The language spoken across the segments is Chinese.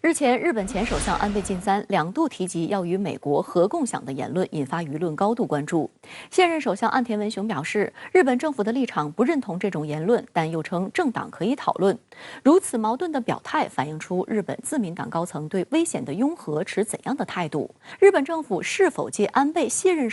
日前，日本前首相安倍晋三2度提及要与美国核共享的言论，引发舆论高度关注。现任首相岸田文雄表示，日本政府的立场不认同这种言论，但又称政党可以讨论。如此矛盾的表态，反映出日本自民党高层对危险的拥核持怎样的态度？日本政府是否借安倍卸任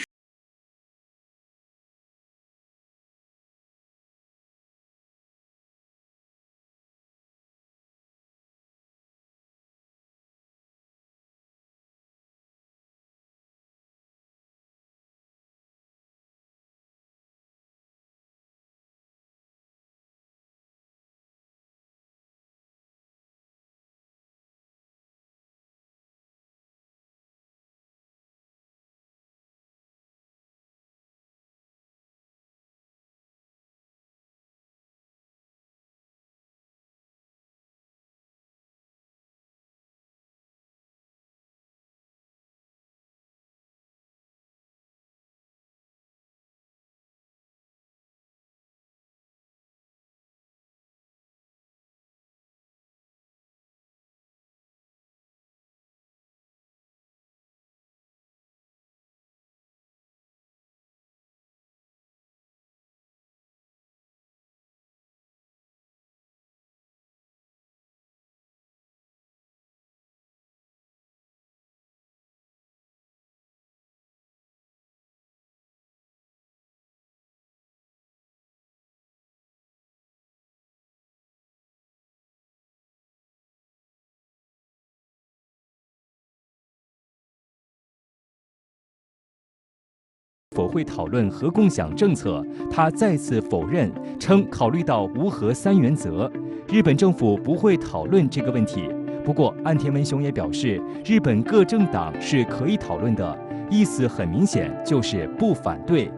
否会讨论核共享政策，他再次否认，称考虑到无核3原则，日本政府不会讨论这个问题。不过，岸田文雄也表示，日本各政党是可以讨论的，意思很明显，就是不反对。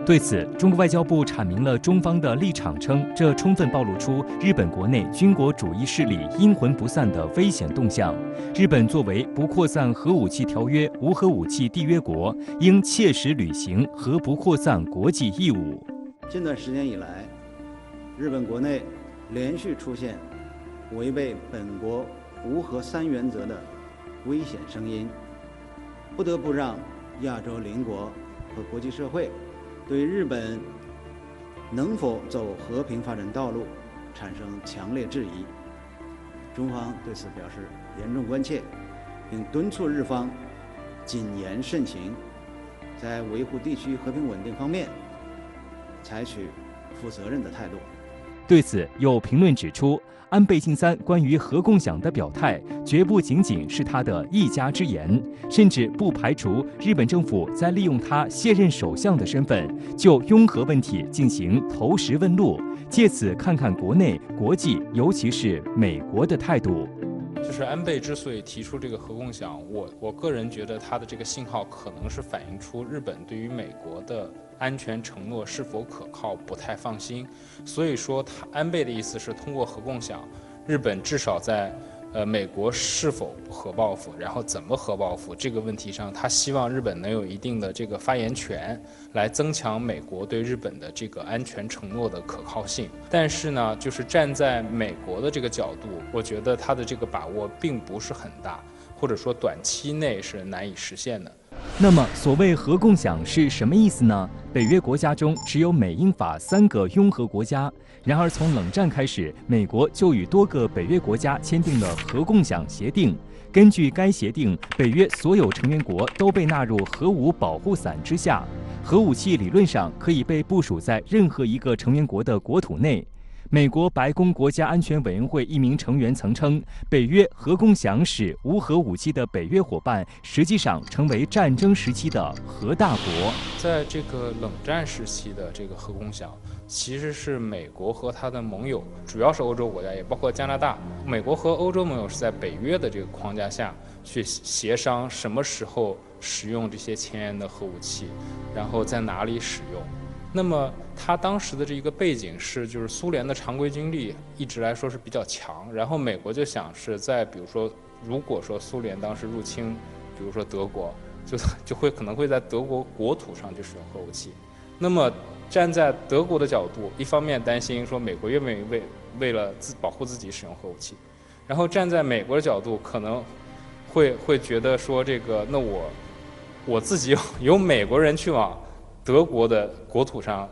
对此，中国外交部阐明了中方的立场，称这充分暴露出日本国内军国主义势力阴魂不散的危险动向。日本作为不扩散核武器条约无核武器缔约国，应切实履行核不扩散国际义务。近段时间以来，日本国内连续出现违背本国无核3原则的危险声音，不得不让亚洲邻国和国际社会对日本能否走和平发展道路产生强烈质疑。中方对此表示严重关切，并敦促日方谨言慎行，在维护地区和平稳定方面采取负责任的态度。对此，有评论指出，安倍晋三关于核共享的表态，绝不仅仅是他的一家之言，甚至不排除日本政府在利用他卸任首相的身份，就拥核问题进行投石问路，借此看看国内、国际，尤其是美国的态度。就是安倍之所以提出这个核共享，我个人觉得他的这个信号可能是反映出日本对于美国的安全承诺是否可靠不太放心，所以说安倍的意思是通过核共享，日本至少在美国是否核报复，然后怎么核报复这个问题上，他希望日本能有一定的这个发言权，来增强美国对日本的这个安全承诺的可靠性。但是呢，就是站在美国的这个角度，我觉得他的这个把握并不是很大，或者说短期内是难以实现的。那么，所谓核共享是什么意思呢？北约国家中只有美英法3个拥核国家。然而，从冷战开始，美国就与多个北约国家签订了核共享协定。根据该协定，北约所有成员国都被纳入核武保护伞之下，核武器理论上可以被部署在任何一个成员国的国土内。美国白宫国家安全委员会一名成员曾称，北约核共享使无核武器的北约伙伴实际上成为战争时期的核大国。在这个冷战时期的这个核共享，其实是美国和他的盟友，主要是欧洲国家，也包括加拿大。美国和欧洲盟友是在北约的这个框架下去协商什么时候使用这些前沿的核武器，然后在哪里使用。那么他当时的这一个背景是，就是苏联的常规军力一直来说是比较强，然后美国就想是在比如说，如果说苏联当时入侵，比如说德国，就会可能会在德国国土上去使用核武器。那么站在德国的角度，一方面担心说美国愿不愿意为了保护自己使用核武器，然后站在美国的角度，可能会觉得说这个，那我自己有美国人去往德国的国土上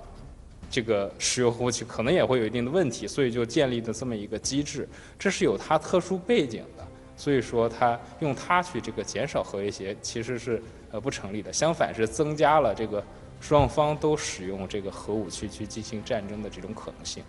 这个石油核武器，可能也会有一定的问题，所以就建立的这么一个机制，这是有它特殊背景的。所以说，用它去这个减少核威胁，其实是不成立的。相反，是增加了这个双方都使用这个核武器去进行战争的这种可能性。